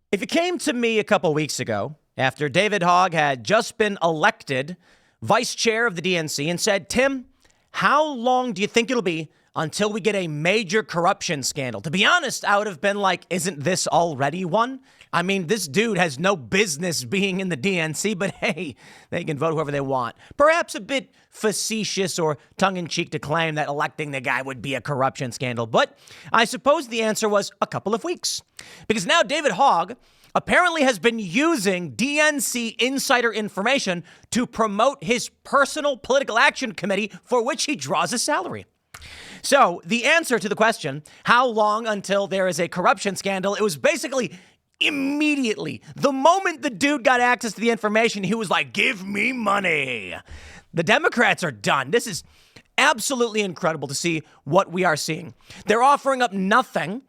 If you came to me a couple weeks ago, after David Hogg had just been elected vice chair of the DNC and said, Tim, how long do you think it'll be until we get a major corruption scandal? To be honest, I would have been like, isn't this already one? I mean, this dude has no business being in the DNC, but hey, they can vote whoever they want. Perhaps a bit facetious or tongue-in-cheek to claim that electing the guy would be a corruption scandal. But I suppose the answer was a couple of weeks. Because now David Hogg apparently has been using DNC insider information to promote his personal political action committee for which he draws a salary. So the answer to the question, how long until there is a corruption scandal, it was basically immediately. The moment the dude got access to the information, he was like, give me money. The Democrats are done. This is absolutely incredible to see what we are seeing. They're offering up nothing.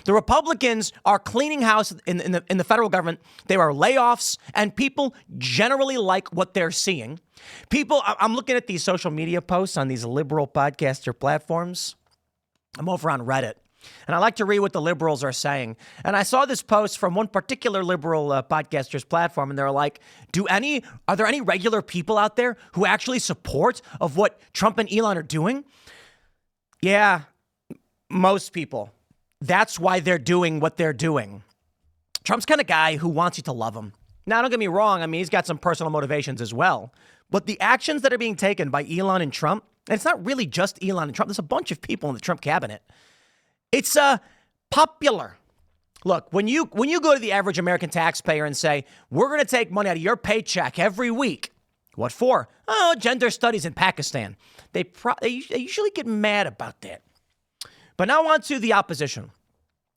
The Republicans are cleaning house in the federal government. There are layoffs, and people generally like what they're seeing. I'm looking at these social media posts on these liberal podcaster platforms. I'm over on Reddit, and I like to read what the liberals are saying. And I saw this post from one particular liberal podcaster's platform, and they're like, are there any regular people out there who actually support of what Trump and Elon are doing? Yeah, most people. That's why they're doing what they're doing. Trump's kind of guy who wants you to love him. Now, don't get me wrong. I mean, he's got some personal motivations as well. But the actions that are being taken by Elon and Trump, and it's not really just Elon and Trump. There's a bunch of people in the Trump cabinet. It's popular. Look, when you go to the average American taxpayer and say, we're going to take money out of your paycheck every week. What for? Oh, gender studies in Pakistan. They usually get mad about that. But now on to the opposition.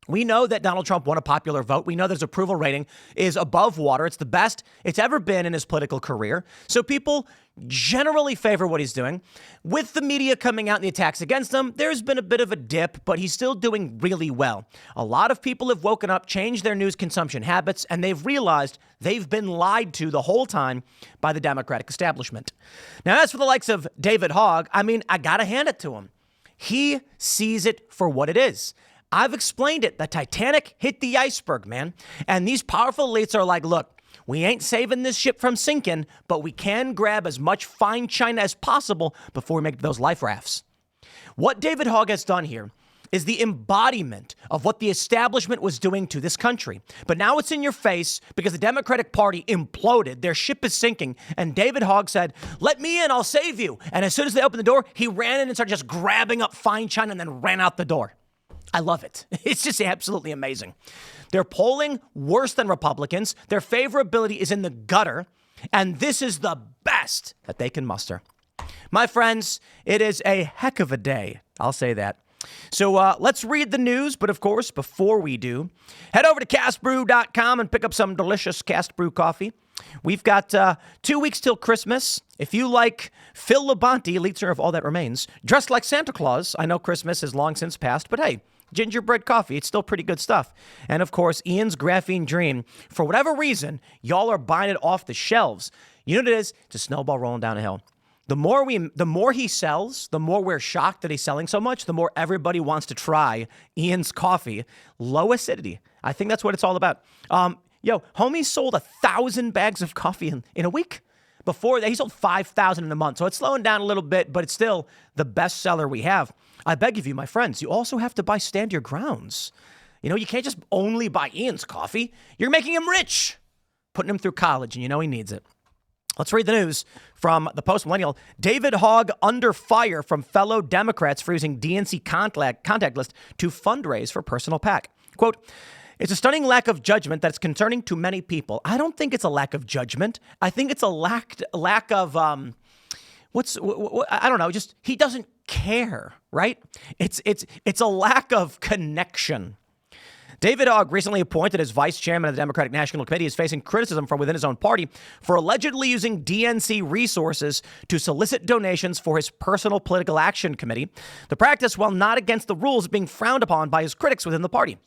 We know that Donald Trump won a popular vote. We know that his approval rating is above water. It's the best it's ever been in his political career. So people generally favor what he's doing. With the media coming out and the attacks against him, there's been a bit of a dip, but he's still doing really well. A lot of people have woken up, changed their news consumption habits, and they've realized they've been lied to the whole time by the Democratic establishment. Now, as for the likes of David Hogg, I mean, I got to hand it to him. He sees it for what it is. I've explained it. The Titanic hit the iceberg, man. And these powerful elites are like, look, we ain't saving this ship from sinking, but we can grab as much fine china as possible before we make those life rafts. What David Hogg has done here is the embodiment of what the establishment was doing to this country. But now it's in your face because the Democratic Party imploded. Their ship is sinking. And David Hogg said, let me in, I'll save you. And as soon as they opened the door, he ran in and started just grabbing up fine china and then ran out the door. I love it. It's just absolutely amazing. They're polling worse than Republicans. Their favorability is in the gutter. And this is the best that they can muster. My friends, it is a heck of a day. I'll say that. So let's read the news. But of course, before we do, head over to castbrew.com and pick up some delicious Cast Brew coffee. We've got 2 weeks till Christmas. If you like Phil Labonte, lead singer of All That Remains, dressed like Santa Claus, I know Christmas has long since passed, but hey, gingerbread coffee, it's still pretty good stuff. And of course, Ian's Graphene Dream. For whatever reason, y'all are buying it off the shelves. You know what it is? It's a snowball rolling down a hill. The more he sells, the more we're shocked that he's selling so much, the more everybody wants to try Ian's coffee. Low acidity. I think that's what it's all about. Homie sold 1,000 bags of coffee in a week. Before that, he sold 5,000 in a month. So it's slowing down a little bit, but it's still the best seller we have. I beg of you, my friends, you also have to buy Stand Your Grounds. You know, you can't just only buy Ian's coffee. You're making him rich, putting him through college, and you know he needs it. Let's read the news from the Post-Millennial. David Hogg under fire from fellow Democrats for using DNC contact list to fundraise for personal PAC. Quote, it's a stunning lack of judgment that's concerning to many people. I don't think it's a lack of judgment. I think it's a lack of, I don't know, just he doesn't care, right? It's a lack of connection. David Hogg, recently appointed as vice chairman of the Democratic National Committee, is facing criticism from within his own party for allegedly using DNC resources to solicit donations for his personal political action committee. The practice, while not against the rules, is being frowned upon by his critics within the party.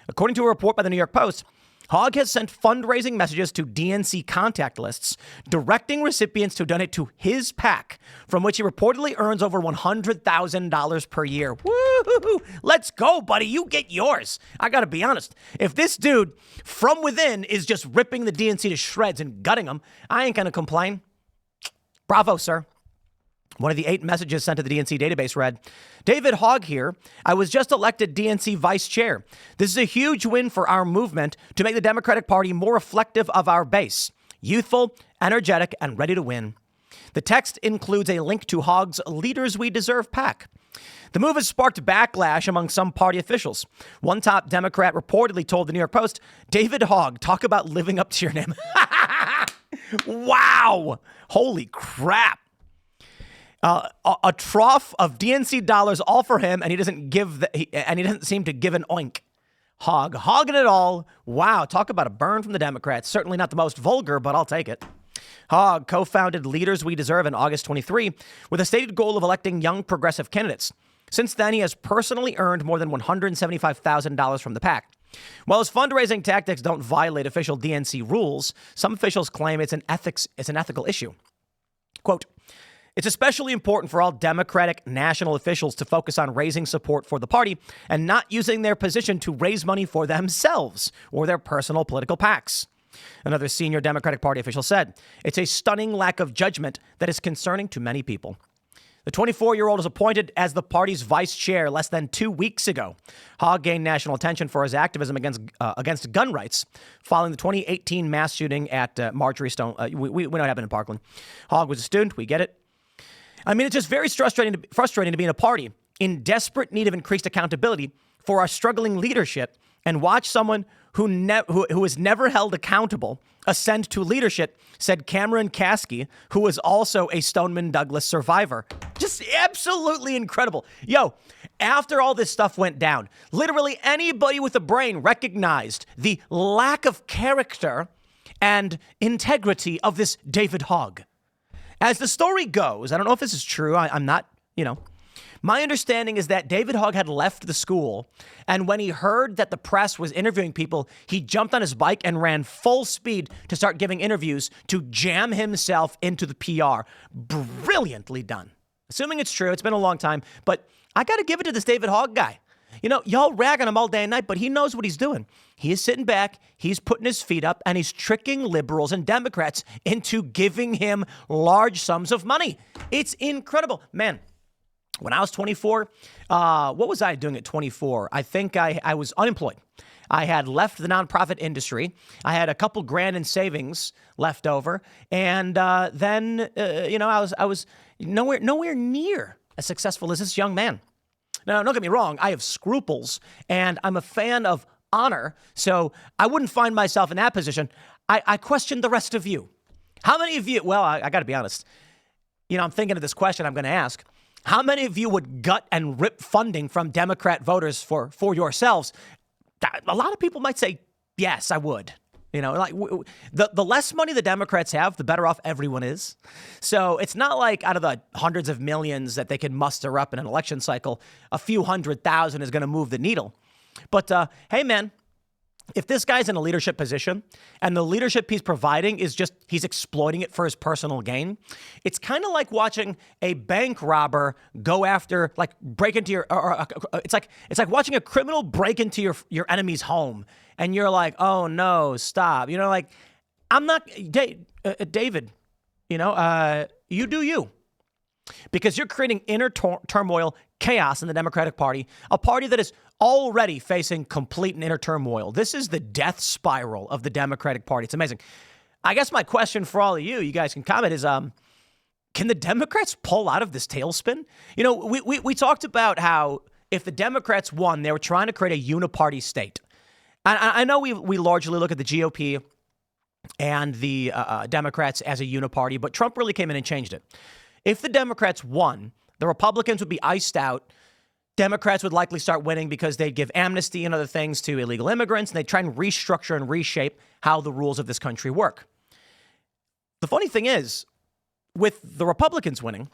According to a report by the New York Post, Hogg has sent fundraising messages to DNC contact lists, directing recipients to donate to his PAC, from which he reportedly earns over $100,000 per year. Woo! Let's go, buddy. You get yours. I got to be honest. If this dude from within is just ripping the DNC to shreds and gutting them, I ain't going to complain. Bravo, sir. One of the 8 messages sent to the DNC database read, David Hogg here. I was just elected DNC vice chair. This is a huge win for our movement to make the Democratic Party more reflective of our base. Youthful, energetic, and ready to win. The text includes a link to Hogg's Leaders We Deserve PAC. The move has sparked backlash among some party officials. One top Democrat reportedly told the New York Post, David Hogg, talk about living up to your name. Wow. Holy crap. A trough of DNC dollars all for him, and he doesn't seem to give an oink. Hogg, hogging it all. Wow, talk about a burn from the Democrats. Certainly not the most vulgar, but I'll take it. Hogg co-founded Leaders We Deserve in August 23 with a stated goal of electing young progressive candidates. Since then, he has personally earned more than $175,000 from the PAC. While his fundraising tactics don't violate official DNC rules, some officials claim it's an ethical issue. Quote, it's especially important for all Democratic national officials to focus on raising support for the party and not using their position to raise money for themselves or their personal political PACs. Another senior Democratic Party official said, it's a stunning lack of judgment that is concerning to many people. The 24-year-old was appointed as the party's vice chair less than 2 weeks ago. Hogg gained national attention for his activism against gun rights following the 2018 mass shooting at Marjorie Stone. We know what happened in Parkland. Hogg was a student. We get it. I mean, it's just very frustrating to be in a party in desperate need of increased accountability for our struggling leadership and watch someone who has never held accountable ascend to leadership, said Cameron Kasky, who was also a Stoneman Douglas survivor. Just absolutely incredible. Yo, after all this stuff went down, literally anybody with a brain recognized the lack of character and integrity of this David Hogg. As the story goes, I don't know if this is true. I'm not, my understanding is that David Hogg had left the school, and when he heard that the press was interviewing people, he jumped on his bike and ran full speed to start giving interviews to jam himself into the PR. Brilliantly done. Assuming it's true, it's been a long time, but I got to give it to this David Hogg guy. Y'all rag on him all day and night, but he knows what he's doing. He is sitting back, he's putting his feet up, and he's tricking liberals and Democrats into giving him large sums of money. It's incredible. Man, when I was 24, what was I doing at 24? I think I was unemployed. I had left the nonprofit industry. I had a couple grand in savings left over. And then, I was nowhere near as successful as this young man. Now, don't get me wrong. I have scruples, and I'm a fan of honor, so I wouldn't find myself in that position. I question the rest of you. How many of you, well, I got to be honest. I'm thinking of this question I'm going to ask. How many of you would gut and rip funding from Democrat voters for yourselves? A lot of people might say, yes, I would. The less money the Democrats have, the better off everyone is. So it's not like out of the hundreds of millions that they can muster up in an election cycle, a few 100,000 is going to move the needle. But hey, man, if this guy's in a leadership position and the leadership he's providing is just he's exploiting it for his personal gain, it's kind of like watching a bank robber go after, break into your, it's like watching a criminal break into your enemy's home. And you're like, oh, no, stop. I'm not, David, you do you. Because you're creating inner turmoil, chaos in the Democratic Party, a party that is already facing complete and inner turmoil. This is the death spiral of the Democratic Party. It's amazing. I guess my question for all of you guys can comment is, can the Democrats pull out of this tailspin? We talked about how if the Democrats won, they were trying to create a uniparty state. I know we largely look at the GOP and the Democrats as a uniparty, but Trump really came in and changed it. If the Democrats won, the Republicans would be iced out. Democrats would likely start winning because they'd give amnesty and other things to illegal immigrants, and they'd try and restructure and reshape how the rules of this country work. The funny thing is, with the Republicans winning,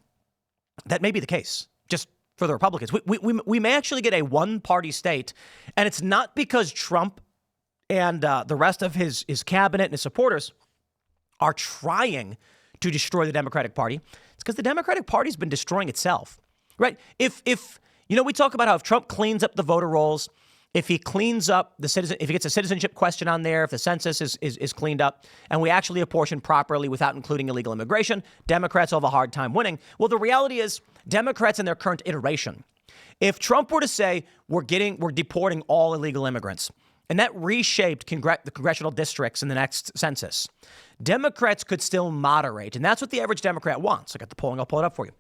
that may be the case. Just for the Republicans. We may actually get a one-party state, and it's not because Trump and the rest of his cabinet and his supporters are trying to destroy the Democratic Party, it's because the Democratic Party's been destroying itself, right? If we talk about how if Trump cleans up the voter rolls, if he cleans up if he gets a citizenship question on there, if the census is cleaned up, and we actually apportion properly without including illegal immigration, Democrats will have a hard time winning. Well, the reality is Democrats in their current iteration, if Trump were to say we're deporting all illegal immigrants, and that reshaped the congressional districts in the next census, Democrats could still moderate. And that's what the average Democrat wants. I got the polling. I'll pull it up for you.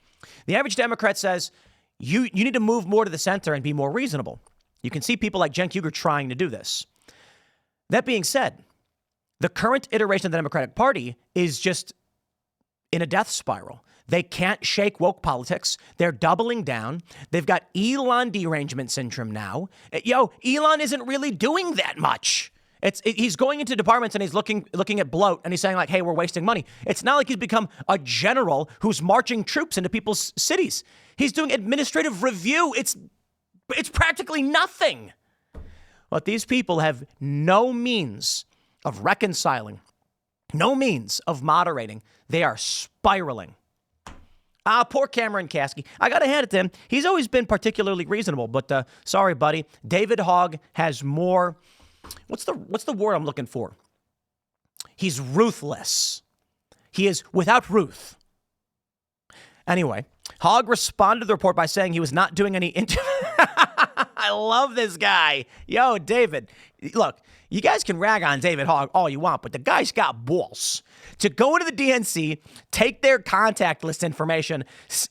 The average Democrat says you need to move more to the center and be more reasonable. You can see people like Jen Huger trying to do this. That being said, the current iteration of the Democratic Party is just in a death spiral. They can't shake woke politics. They're doubling down. They've got Elon derangement syndrome now. Elon isn't really doing that much. He's going into departments and he's looking at bloat and he's saying like, hey, we're wasting money. It's not like he's become a general who's marching troops into people's cities. He's doing administrative review. It's practically nothing. But these people have no means of reconciling, no means of moderating. They are spiraling. Poor Cameron Kasky. I got to hand it to him. He's always been particularly reasonable, but sorry, buddy. David Hogg has more. What's the word I'm looking for? He's ruthless. He is without ruth. Anyway, Hogg responded to the report by saying he was not doing any I love this guy. Yo, David, look, you guys can rag on David Hogg all you want, but the guy's got balls to go into the DNC, take their contact list information,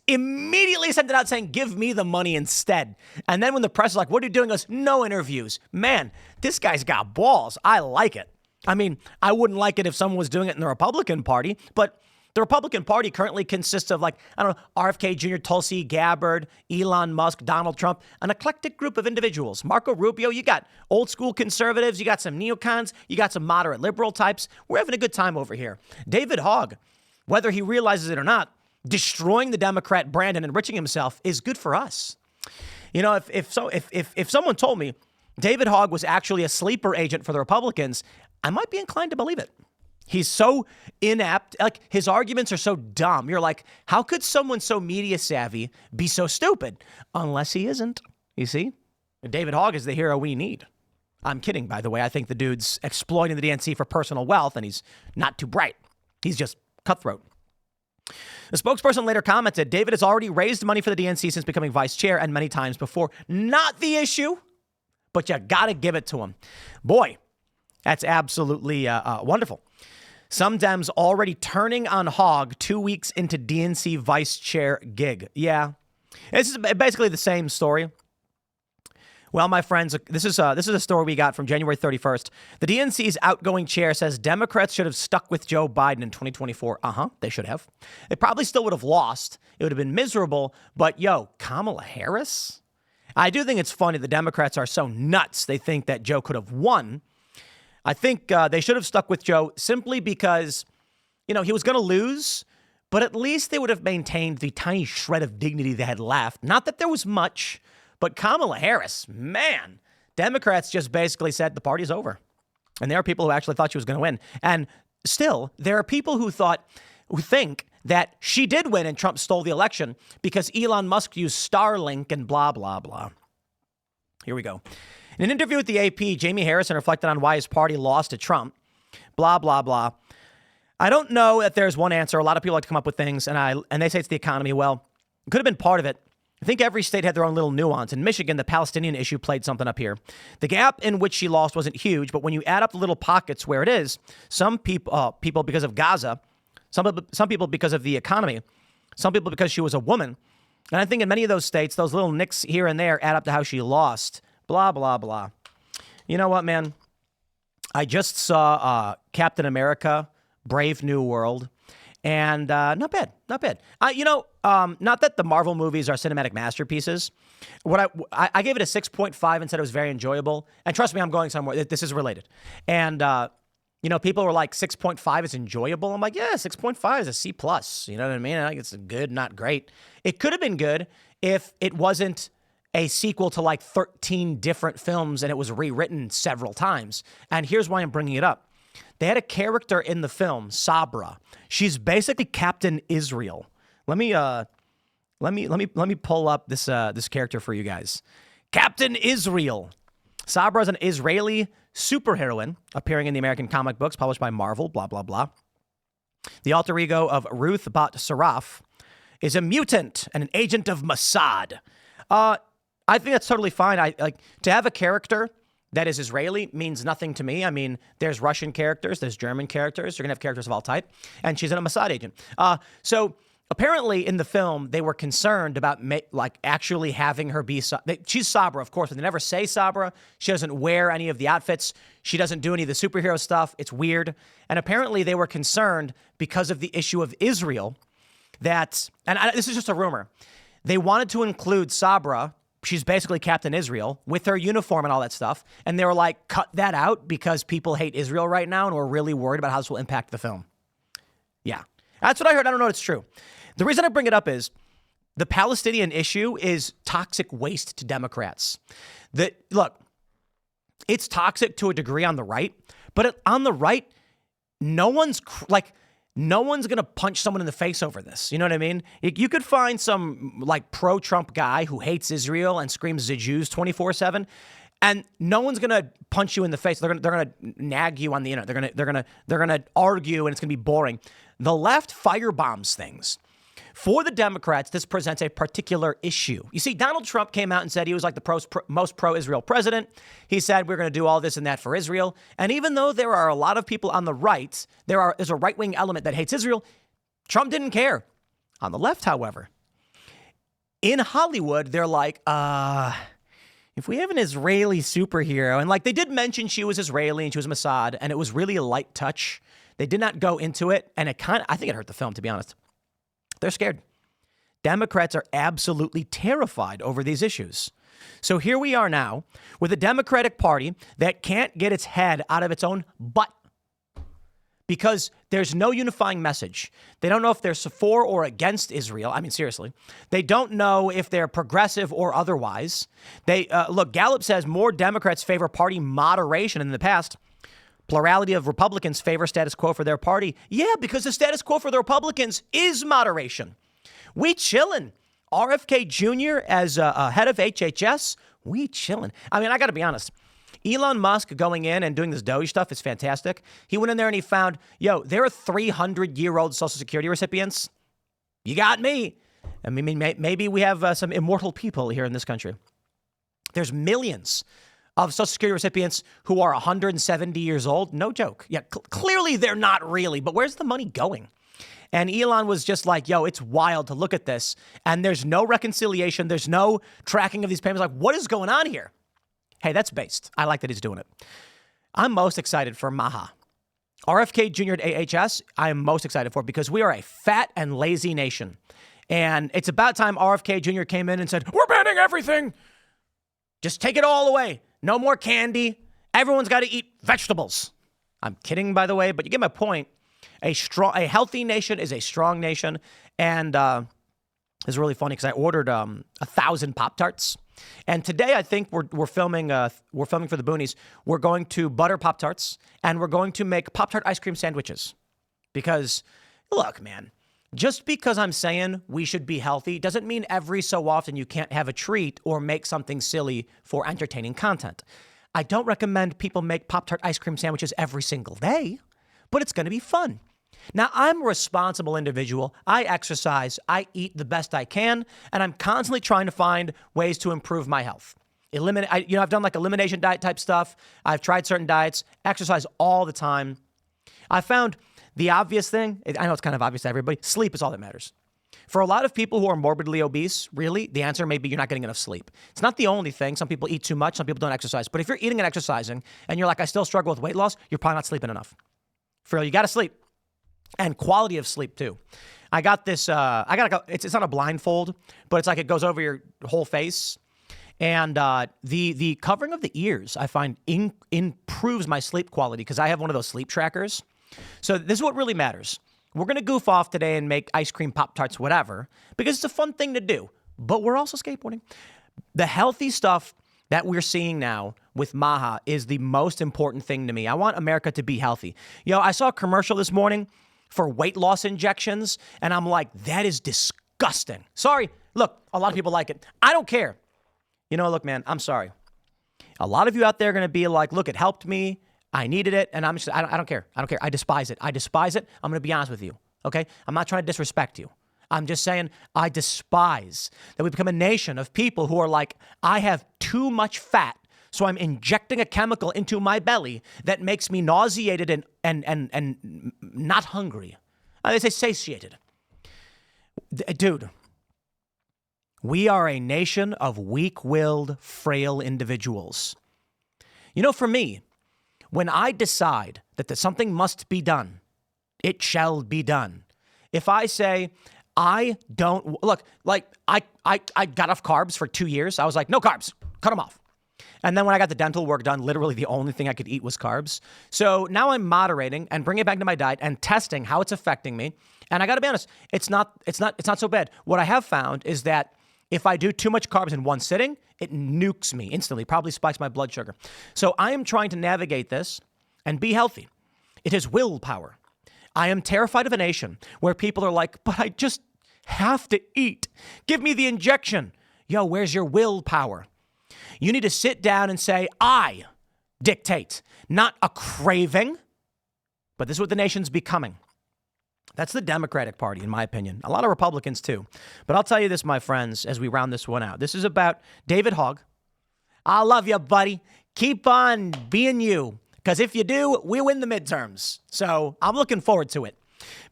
immediately send it out saying, give me the money instead. And then when the press is like, what are you doing? He goes, no interviews. Man, this guy's got balls. I like it. I mean, I wouldn't like it if someone was doing it in the Republican Party, but the Republican Party currently consists of RFK Jr., Tulsi Gabbard, Elon Musk, Donald Trump, an eclectic group of individuals. Marco Rubio, you got old school conservatives, you got some neocons, you got some moderate liberal types. We're having a good time over here. David Hogg, whether he realizes it or not, destroying the Democrat brand and enriching himself is good for us. You know, if someone told me David Hogg was actually a sleeper agent for the Republicans, I might be inclined to believe it. He's so inept. Like, his arguments are so dumb. You're like, how could someone so media savvy be so stupid? Unless he isn't, you see? David Hogg is the hero we need. I'm kidding, by the way. I think the dude's exploiting the DNC for personal wealth, and he's not too bright. He's just cutthroat. The spokesperson later commented, David has already raised money for the DNC since becoming vice chair and many times before. Not the issue, but you got to give it to him. Boy, that's absolutely wonderful. Some Dems already turning on Hogg 2 weeks into DNC vice chair gig. Yeah, this is basically the same story. Well, my friends, this is a story we got from January 31st. The DNC's outgoing chair says Democrats should have stuck with Joe Biden in 2024. They should have. They probably still would have lost. It would have been miserable. But Kamala Harris? I do think it's funny the Democrats are so nuts. They think that Joe could have won. I think they should have stuck with Joe simply because, he was going to lose, but at least they would have maintained the tiny shred of dignity they had left. Not that there was much, but Kamala Harris, man, Democrats just basically said the party's over. And there are people who actually thought she was going to win. And still, there are people who think that she did win and Trump stole the election because Elon Musk used Starlink and blah, blah, blah. Here we go. In an interview with the AP, Jamie Harrison reflected on why his party lost to Trump. Blah, blah, blah. I don't know that there's one answer. A lot of people like to come up with things, and they say it's the economy. Well, it could have been part of it. I think every state had their own little nuance. In Michigan, the Palestinian issue played something up here. The gap in which she lost wasn't huge, but when you add up the little pockets where it is, some people because of Gaza, some people because of the economy, some people because she was a woman. And I think in many of those states, those little nicks here and there add up to how she lost. Blah, blah, blah. You know what, man? I just saw Captain America, Brave New World, and not bad. Not that the Marvel movies are cinematic masterpieces. I gave it a 6.5 and said it was very enjoyable. And trust me, I'm going somewhere. This is related. And, people were like, 6.5 is enjoyable. I'm like, yeah, 6.5 is a C+. You know what I mean? I think it's good, not great. It could have been good if it wasn't a sequel to like 13 different films, and it was rewritten several times. And here's why I'm bringing it up. They had a character in the film, Sabra. She's basically Captain Israel. Let me pull up this character for you guys. Captain Israel. Sabra is an Israeli superheroine appearing in the American comic books published by Marvel, blah, blah, blah. The alter ego of Ruth Bat Saraf is a mutant and an agent of Mossad. I think that's totally fine. I like to have a character that is Israeli means nothing to me. I mean, there's Russian characters, there's German characters. You're going to have characters of all type. And she's a Mossad agent. So apparently in the film, they were concerned about actually having her be... she's Sabra, of course, but they never say Sabra. She doesn't wear any of the outfits. She doesn't do any of the superhero stuff. It's weird. And apparently they were concerned because of the issue of Israel that... this is just a rumor. They wanted to include Sabra... She's basically Captain Israel with her uniform and all that stuff. And they were like, cut that out because people hate Israel right now and we're really worried about how this will impact the film. Yeah, that's what I heard. I don't know if it's true. The reason I bring it up is the Palestinian issue is toxic waste to Democrats. Look, it's toxic to a degree on the right, but on the right, no one's going to punch someone in the face over this. You know what I mean? You could find some like pro-Trump guy who hates Israel and screams the Jews 24/7, and no one's going to punch you in the face. They're going to nag you on the internet. They're going to argue, and it's going to be boring. The left firebombs things. For the Democrats, this presents a particular issue. You see, Donald Trump came out and said he was like the most pro-Israel president. He said we're going to do all this and that for Israel. And even though there are a lot of people on the right, there's a right-wing element that hates Israel, Trump didn't care. On the left, however, in Hollywood, they're like, if we have an Israeli superhero, and like they did mention she was Israeli and she was Mossad, and it was really a light touch. They did not go into it, and I think it hurt the film, to be honest. They're scared. Democrats are absolutely terrified over these issues. So here we are now with a Democratic Party that can't get its head out of its own butt because there's no unifying message. They don't know if they're for or against Israel. I mean, seriously. They don't know if they're progressive or otherwise. Look, Gallup says more Democrats favor party moderation than in the past. Plurality of Republicans favor status quo for their party. Yeah, because the status quo for the Republicans is moderation. We chillin'. RFK Jr. as head of HHS, we chillin'. I mean, I got to be honest. Elon Musk going in and doing this Doge stuff is fantastic. He went in there and he found, there are 300-year-old Social Security recipients. You got me. I mean, maybe we have some immortal people here in this country. There's millions of Social Security recipients who are 170 years old. No joke. Yeah, clearly they're not really, but where's the money going? And Elon was just like, it's wild to look at this. And there's no reconciliation. There's no tracking of these payments. Like, what is going on here? Hey, that's based. I like that he's doing it. I'm most excited for Maha. RFK Jr. at AHS, I am most excited for because we are a fat and lazy nation. And it's about time RFK Jr. came in and said, we're banning everything. Just take it all away. No more candy. Everyone's got to eat vegetables. I'm kidding, by the way, but you get my point. A healthy nation is a strong nation. And it's really funny because I ordered 1,000 Pop-Tarts. And today I think we're filming for the Boonies. We're going to butter Pop-Tarts and we're going to make Pop-Tart ice cream sandwiches. Because, look, man, just because I'm saying we should be healthy doesn't mean every so often you can't have a treat or make something silly for entertaining content. I don't recommend people make Pop-Tart ice cream sandwiches every single day, but it's going to be fun. Now, I'm a responsible individual. I exercise, I eat the best I can, and I'm constantly trying to find ways to improve my health. I've done like elimination diet type stuff. I've tried certain diets, exercise all the time. I found the obvious thing, I know it's kind of obvious to everybody, sleep is all that matters. For a lot of people who are morbidly obese, really, the answer may be you're not getting enough sleep. It's not the only thing. Some people eat too much, some people don't exercise. But if you're eating and exercising and you're like, I still struggle with weight loss, you're probably not sleeping enough. For real, you got to sleep. And quality of sleep, too. I got this, it's not a blindfold, but it's like it goes over your whole face. And the covering of the ears, I find, improves my sleep quality because I have one of those sleep trackers. So this is what really matters. We're going to goof off today and make ice cream, Pop-Tarts, whatever, because it's a fun thing to do. But we're also skateboarding. The healthy stuff that we're seeing now with Maha is the most important thing to me. I want America to be healthy. I saw a commercial this morning for weight loss injections, and I'm like, that is disgusting. Sorry. Look, a lot of people like it. I don't care. Look, man, I'm sorry. A lot of you out there are going to be like, look, it helped me. I needed it. And I don't care. I don't care. I despise it. I'm going to be honest with you. Okay. I'm not trying to disrespect you. I'm just saying I despise that we become a nation of people who are like, I have too much fat, so I'm injecting a chemical into my belly that makes me nauseated and not hungry. They say satiated. Dude, we are a nation of weak-willed, frail individuals. For me, when I decide that something must be done, it shall be done. If I say, I don't look like I got off carbs for 2 years. I was like, no carbs, cut them off. And then when I got the dental work done, literally the only thing I could eat was carbs. So now I'm moderating and bringing it back to my diet and testing how it's affecting me. And I got to be honest, it's not so bad. What I have found is that if I do too much carbs in one sitting, it nukes me instantly, probably spikes my blood sugar. So I am trying to navigate this and be healthy. It is willpower. I am terrified of a nation where people are like, but I just have to eat. Give me the injection. Where's your willpower? You need to sit down and say, I dictate, not a craving. But this is what the nation's becoming. That's the Democratic Party, in my opinion. A lot of Republicans, too. But I'll tell you this, my friends, as we round this one out. This is about David Hogg. I love you, buddy. Keep on being you. Because if you do, we win the midterms. So I'm looking forward to it.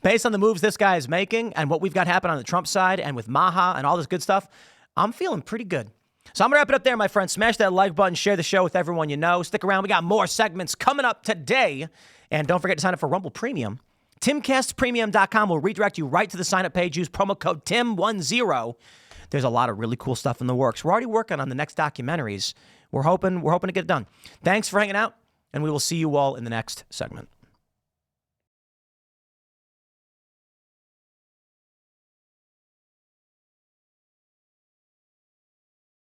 Based on the moves this guy is making and what we've got happening on the Trump side and with Maha and all this good stuff, I'm feeling pretty good. So I'm going to wrap it up there, my friends. Smash that like button. Share the show with everyone you know. Stick around. We got more segments coming up today. And don't forget to sign up for Rumble Premium. TimcastPremium.com will redirect you right to the sign-up page. Use promo code TIM10. There's a lot of really cool stuff in the works. We're already working on the next documentaries. We're hoping to get it done. Thanks for hanging out. And we will see you all in the next segment.